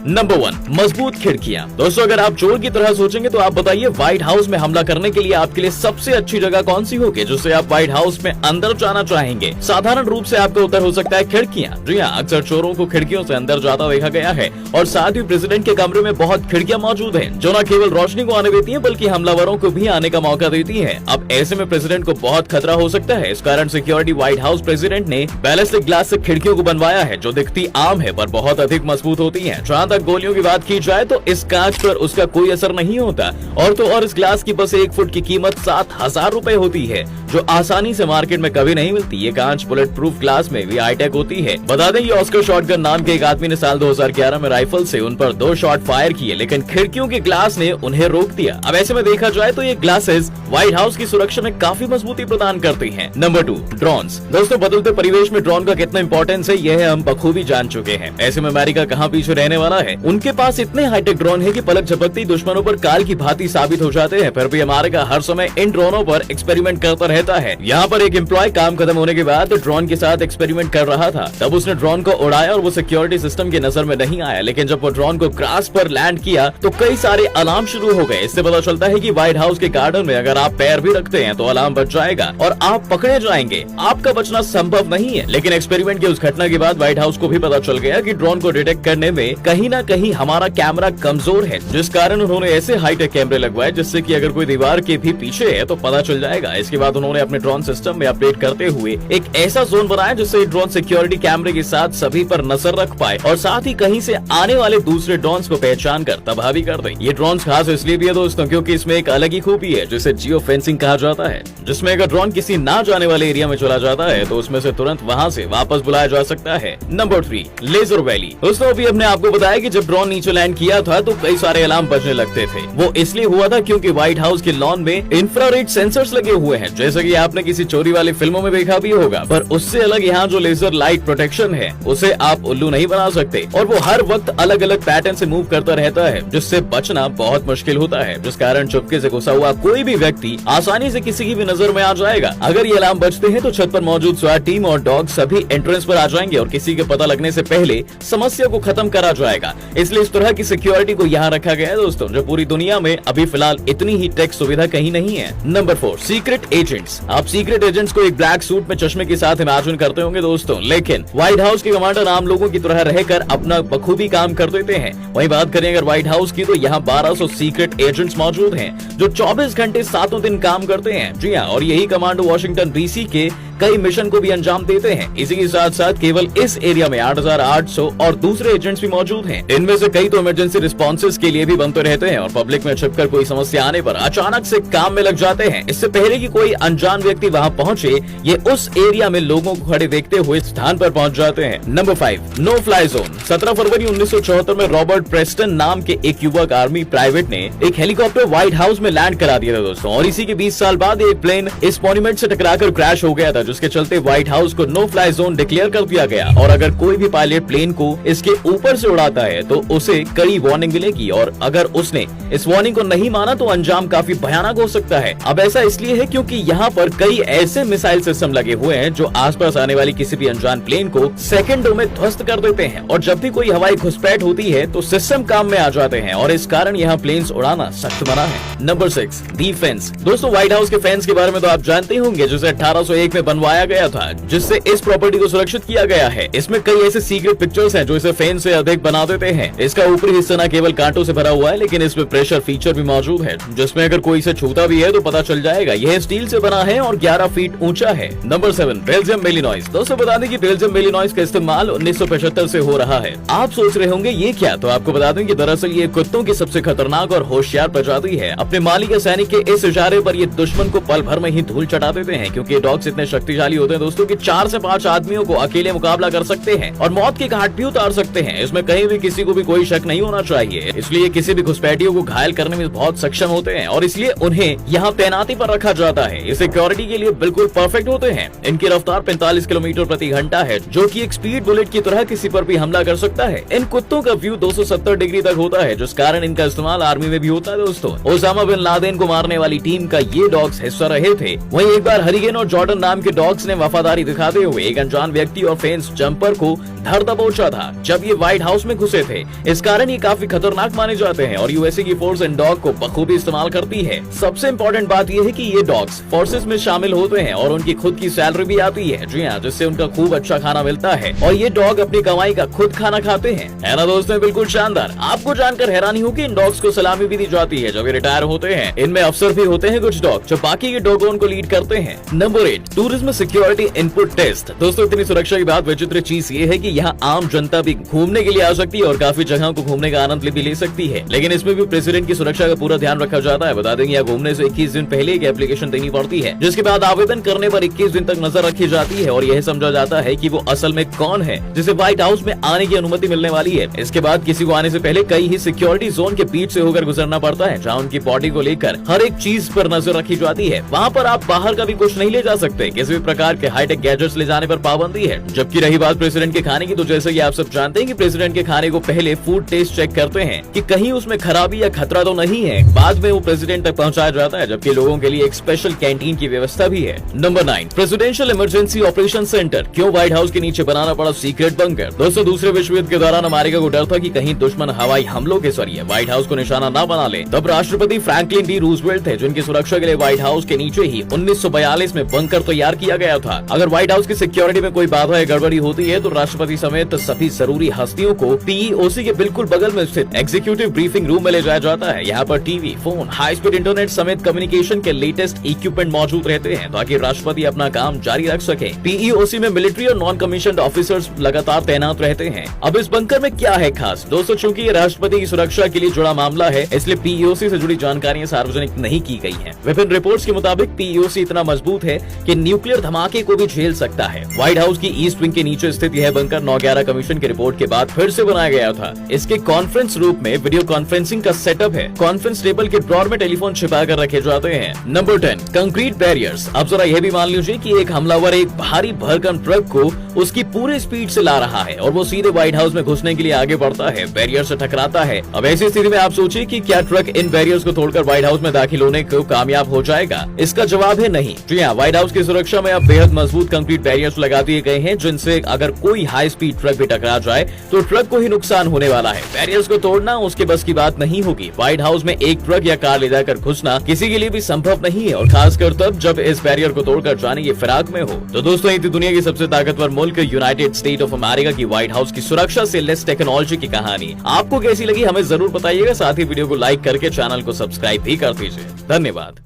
Number 1, मजबूत खिड़कियां। दोस्तों अगर आप चोर की तरह सोचेंगे तो आप बताइए व्हाइट हाउस में हमला करने के लिए आपके लिए सबसे अच्छी जगह कौन सी होगी जिससे आप व्हाइट हाउस में अंदर जाना चाहेंगे। साधारण रूप से आपका उत्तर हो सकता है खिड़कियां। जी हाँ, अक्सर चोरों को खिड़कियों से अंदर जाता देखा गया है और साथ ही प्रेसिडेंट के कमरे में बहुत खिड़कियां मौजूद हैं जो न केवल रोशनी को आने देती हैं बल्कि हमलावरों को भी आने का मौका देती है। अब ऐसे में प्रेसिडेंट को बहुत खतरा हो सकता है। इस कारण सिक्योरिटी व्हाइट हाउस प्रेसिडेंट ने बैलिस्टिक ग्लास से खिड़कियों को बनवाया है जो दिखती आम है पर बहुत अधिक मजबूत होती है। जहाँ तक गोलियों की बात की जाए तो इस कांच पर उसका कोई असर नहीं होता और तो और इस ग्लास की बस 1 फुट की कीमत 7,000 रुपए होती है जो आसानी से मार्केट में कभी नहीं मिलती। ये कांच बुलेट प्रूफ ग्लास में भी हाईटेक होती है। बता दें ये ऑस्कर शॉटगन नाम के एक आदमी ने साल 2011 में राइफल से उन पर 2 शॉट फायर किए लेकिन खिड़कियों के ग्लास ने उन्हें रोक दिया। अब ऐसे में देखा जाए तो ये ग्लासेस व्हाइट हाउस की सुरक्षा में काफी मजबूती प्रदान करती हैं। Number 2, drones. दोस्तों बदलते परिवेश में ड्रोन का कितना इंपॉर्टेंस है यह हम बखूबी जान चुके हैं। ऐसे में अमेरिका कहाँ पीछे रहने वाला है। उनके पास इतने हाईटेक ड्रोन है कि पलक झपकते दुश्मनों पर काल की भांति साबित हो जाते हैं। फिर भी अमेरिका हर समय इन ड्रोनों पर एक्सपेरिमेंट करता रहता है। यहाँ पर एक एम्प्लॉय काम खत्म होने के बाद ड्रोन के साथ एक्सपेरिमेंट कर रहा था। तब उसने ड्रोन को उड़ाया और वो सिक्योरिटी सिस्टम की नजर में नहीं आया, लेकिन जब वो ड्रोन को ग्रास पर लैंड किया तो कई सारे अलार्म शुरू हो गए। इससे पता चलता है कि व्हाइट हाउस के गार्डन में अगर आप पैर भी रखते हैं तो अलार्म बज जाएगा और आप पकड़े जाएंगे। आपका बचना संभव नहीं है। लेकिन एक्सपेरिमेंट की उस घटना के बाद व्हाइट हाउस को भी पता चल गया कि ड्रोन को डिटेक्ट करने में कहीं न कहीं हमारा कैमरा कमजोर है, जिस कारण उन्होंने ऐसे हाईटेक कैमरे लगवाए जिससे कि अगर कोई दीवार के भी पीछे है तो पता चल जाएगा। इसके बाद उन्होंने अपने ड्रोन सिस्टम में अपडेट करते हुए एक ऐसा जोन बनाया जिससे ड्रोन सिक्योरिटी कैमरे के साथ सभी पर नजर रख पाए और साथ ही कहीं से आने वाले दूसरे ड्रोन को पहचान कर तबाह भी कर दे। ये ड्रोन खास इसलिए भी है दोस्तों क्योंकि इसमें एक अलग ही खूबी है जिसे जियो फेंसिंग कहा जाता है, जिसमें अगर ड्रोन किसी ना जाने वाले एरिया में चला जाता है तो उसमें से तुरंत वहाँ से वापस बुलाया जा सकता है। Number 3, Leisure Valley. दोस्तों अभी हमने आपको बताया कि जब ड्रोन नीचे लैंड किया था तो कई सारे अलार्म बजने लगते थे। वो इसलिए हुआ था क्योंकि व्हाइट हाउस के लॉन में इंफ्रारेड सेंसर्स लगे हुए हैं, जैसे कि आपने किसी चोरी वाली फिल्मों में देखा भी होगा। पर उससे अलग यहाँ जो लेजर लाइट प्रोटेक्शन है उसे आप उल्लू नहीं बना सकते और वो हर वक्त अलग अलग पैटर्न से मूव करता रहता है जिससे बचना बहुत मुश्किल होता है, जिस कारण चुपके से घुसा हुआ कोई भी व्यक्ति आसानी से किसी की भी नजर में आ जाएगा। अगर ये अलार्म बजते हैं तो छत पर मौजूद स्वाट टीम और डॉग सभी एंट्रेंस पर आ जाएंगे और किसी के पता लगने से पहले समस्या को खत्म करा जाएगा। इसलिए इस तरह की सिक्योरिटी को यहाँ रखा गया है दोस्तों, जो पूरी दुनिया में अभी फिलहाल इतनी ही टेक सुविधा कहीं नहीं है। Number 4, secret agents. आप सीक्रेट एजेंट्स को एक ब्लैक सूट में चश्मे के साथ इमेजिन करते होंगे दोस्तों, लेकिन व्हाइट हाउस के कमांडर आम लोगों की तरह रहकर अपना बखूबी काम कर देते हैं। वहीं बात करें अगर व्हाइट हाउस की तो यहाँ 1200 सीक्रेट एजेंट्स मौजूद हैं जो 24 घंटे 7 दिन काम करते हैं। जी हाँ, और यही कमांडो वॉशिंगटन डीसी के कई मिशन को भी अंजाम देते हैं। इसी के साथ साथ केवल इस एरिया में 8,800 और दूसरे एजेंट्स भी मौजूद हैं। इनमें से कई तो इमरजेंसी रिस्पॉन्सेज के लिए भी बनते रहते हैं और पब्लिक में छिपकर कोई समस्या आने पर अचानक से काम में लग जाते हैं। इससे पहले कि कोई अनजान व्यक्ति वहां पहुंचे, ये उस एरिया में लोगों को खड़े देखते हुए स्थान पर पहुंच जाते हैं। Number 5, no fly zone. 17 फरवरी 1974 में रॉबर्ट प्रेस्टन नाम के एक युवक आर्मी प्राइवेट ने एक हेलीकॉप्टर व्हाइट हाउस में लैंड करा दिया था दोस्तों, और इसी के 20 साल बाद एक प्लेन इस मॉन्यूमेंट से टकराकर क्रैश हो गया था, जिसके चलते व्हाइट हाउस को नो फ्लाई जोन डिक्लेयर कर दिया गया। और अगर कोई भी पायलट प्लेन को इसके ऊपर से उड़ाता है तो उसे कड़ी वार्निंग मिलेगी और अगर उसने इस वार्निंग को नहीं माना तो अंजाम काफी भयानक हो सकता है। अब ऐसा इसलिए है क्योंकि यहाँ पर कई ऐसे मिसाइल सिस्टम लगे हुए हैं जो आसपास आने वाली किसी भी अनजान प्लेन को सेकंडों में ध्वस्त कर देते हैं और जब भी कोई हवाई घुसपैठ होती है तो सिस्टम काम में आ जाते हैं और इस कारण यहाँ प्लेन्स उड़ाना सख्त मना है। Number 6, defence. दोस्तों व्हाइट हाउस के फेंस के बारे में तो आप जानते होंगे, जिसे 1801 में बनवाया गया था, जिससे इस प्रॉपर्टी को सुरक्षित किया गया है। इसमें कई ऐसे सीक्रेट पिक्चर्स हैं जो इसे फेंस से अधिक बना देते हैं। इसका ऊपरी हिस्सा न केवल कांटों से भरा हुआ है लेकिन इसमें प्रेशर फीचर भी मौजूद है, जिसमें अगर कोई इसे छूता भी है तो पता चल जाएगा। यह स्टील से बना है और 11 फीट ऊंचा है। Number 7, Belgium Malinois. दोस्तों बता दें कि बेल्जियम मेलिनॉइस का इस्तेमाल 1975 से हो रहा है। आप सोच रहे होंगे ये क्या, तो आपको बता दें कि दरअसल ये कुत्तों की सबसे खतरनाक और होशियार प्रजाति है। अपने मालिक या सैनिक के इस इशारे पर ये दुश्मन को पल भर में ही धूल चटा देते हैं, क्योंकि डॉग्स इतने शक्तिशाली होते हैं दोस्तों कि 4 से 5 आदमियों को अकेले मुकाबला कर सकते हैं और मौत की घाट भी उतार सकते हैं। इसमें कहीं भी किसी को भी कोई शक नहीं होना चाहिए, इसलिए किसी भी घुसपैठियों को घायल करने में बहुत सक्षम होते हैं और इसलिए उन्हें यहाँ तैनाती पर रखा जाता है। ये सिक्योरिटी के लिए बिल्कुल परफेक्ट होते हैं। इनकी रफ्तार 45 किलोमीटर प्रति घंटा है, जो कि एक स्पीड बुलेट की तरह किसी पर भी हमला कर सकता है। इन कुत्तों का व्यू 270 डिग्री तक होता है, जिस कारण इनका इस्तेमाल आर्मी में भी होता है दोस्तों। ओसामा बिन लादेन को मारने वाली टीम का ये डॉग्स हिस्सा रहे थे। वहीं एक बार हरिकेन और जॉर्डन नाम के डॉग्स ने वफादारी दिखाते हुए एक अनजान व्यक्ति और फेंस जंपर को धर दबोचा था जब ये व्हाइट हाउस में घुसे थे। इस कारण ये काफी खतरनाक माने जाते हैं और यूएसए की फोर्स इन डॉग को बखूबी इस्तेमाल करती है। सबसे इम्पोर्टेंट बात यह है कि ये डॉग्स फोर्सेस में शामिल होते हैं और उनकी खुद की सैलरी भी आती है, जी हाँ, जिससे उनका खूब अच्छा खाना मिलता है और ये डॉग अपनी कमाई का खुद खाना खाते हैं। है ना दोस्तों, बिल्कुल शानदार। आपको जानकर हैरानी होगी इन डॉग्स को सलामी भी दी जाती है जब ये रिटायर होते हैं। इनमें अफसर भी होते हैं कुछ डॉग जो बाकी के डॉगों को लीड करते हैं। Number 8, tourism security input test. दोस्तों, इतनी सुरक्षा की बात विचित्र चीज ये है कि यहाँ आम जनता भी घूमने के लिए आ सकती है और काफी जगहों को घूमने का आनंद भी ले सकती है, लेकिन इसमें भी प्रेसिडेंट की सुरक्षा का पूरा ध्यान रखा जाता है। बता देंगे यहाँ घूमने से 21 दिन पहले एक एप्लीकेशन देनी पड़ती है, जिसके बाद आवेदन करने पर 21 दिन तक नजर रखी जाती है और यह समझा जाता है कि वो असल में कौन है जिसे व्हाइट हाउस में आने की अनुमति मिलने वाली है। इसके बाद किसी को आने से पहले कई ही सिक्योरिटी जोन के बीच से होकर गुजरना पड़ता है, जहाँ उनकी बॉडी को लेकर हर एक चीज पर नजर रखी जाती है। वहाँ पर आप बाहर का भी कुछ नहीं ले जा सकते, किसी भी प्रकार के हाईटेक गैजेट्स ले जाने पर पाबंदी है। जबकि रही बात प्रेसिडेंट के खाने की, तो जैसे कि आप सब जानते हैं कि प्रेसिडेंट के खाने को पहले फूड टेस्ट चेक करते हैं कि कहीं उसमें खराबी या खतरा तो नहीं है, बाद में वो प्रेसिडेंट तक पहुंचाया जाता है, जबकि लोगों के लिए एक स्पेशल कैंटीन की व्यवस्था भी है। Number 9, presidential emergency operation centre. क्यों व्हाइट हाउस के नीचे बनाना पड़ा सीक्रेट बंकर? दोस्तों, दूसरे विश्व युद्ध के दौरान अमेरिका को डर था कि कहीं दुश्मन हवाई हमलों के जरिए व्हाइट हाउस को निशाना न बना ले। तब राष्ट्रपति फ्रैंकलिन डी रूजवेल्ट थे जिनकी सुरक्षा के लिए व्हाइट हाउस के नीचे ही 1942 में बंकर तैयार किया गया था। अगर व्हाइट हाउस की सिक्योरिटी में कोई बाधा या गड़बड़ी होती है तो राष्ट्रपति समेत सभी जरूरी हस्तियों को पीईओसी के बिल्कुल बगल में स्थित एग्जीक्यूटिव ब्रीफिंग रूम में ले जाया जाता है। यहाँ पर TV, phone, high speed internet समेत कम्युनिकेशन के लेटेस्ट इक्विपमेंट मौजूद रहते हैं ताकि राष्ट्रपति अपना काम जारी रख सके। पीईओसी में मिलिट्री और नॉन कमीशन्ड ऑफिसर्स लगातार तैनात रहते हैं। अब इस बंकर में क्या है खास? दोस्तों, चूंकि ये राष्ट्रपति की सुरक्षा के लिए जुड़ा मामला है, इसलिए पीईओसी से जुड़ी जानकारियां सार्वजनिक नहीं की गई हैं। विभिन्न रिपोर्ट्स के मुताबिक पीईओसी इतना मजबूत है कि न्यूक्लियर धमाके को भी झेल सकता है। व्हाइट हाउस की ईस्ट विंग के नीचे स्थित यह बंकर 9/11 कमीशन की रिपोर्ट के बाद फिर से बनाया गया था। इसके कॉन्फ्रेंस रूम में वीडियो कॉन्फ्रेंसिंग का सेटअप है। कॉन्फ्रेंस टेबल के ड्रॉर में टेलीफोन छिपा कर रखे जाते हैं। Number 10, concrete barriers. अब जरा यह भी मान लीजिए कि एक हमलावर एक भारी भरकम ट्रक को उसकी पूरी स्पीड से ला रहा है और वो सीधे व्हाइट हाउस में घुसने के लिए आगे बढ़ता है, बैरियर से टकराता है। अब ऐसी स्थिति में आप सोचिए कि क्या ट्रक इन बैरियर्स को तोड़कर व्हाइट हाउस में दाखिल होने को कामयाब हो जाएगा? इसका जवाब है नहीं। जी हाँ, व्हाइट हाउस की सुरक्षा में अब बेहद मजबूत कंक्रीट बैरियर्स लगा दिए गए हैं, जिनसे अगर कोई हाई स्पीड ट्रक भी टकरा जाए तो ट्रक को ही नुकसान होने वाला है। बैरियर्स को तोड़ना उसके बस की बात नहीं होगी। व्हाइट हाउस में एक ट्रक या कार ले जाकर घुसना किसी के लिए भी संभव नहीं है और खासकर तब जब इस बैरियर को तोड़कर जाने की फिराक में हो। तो दोस्तों, ये थी दुनिया की सबसे ताकतवर मुल्क यूनाइटेड स्टेट ऑफ अमेरिका की व्हाइट हाउस की सुरक्षा से लेस टेक्नोलॉजी की कहानी। आपको कैसी लगी हमें जरूर बताइएगा। साथ ही वीडियो को लाइक करके चैनल को सब्सक्राइब भी कर दीजिए। धन्यवाद।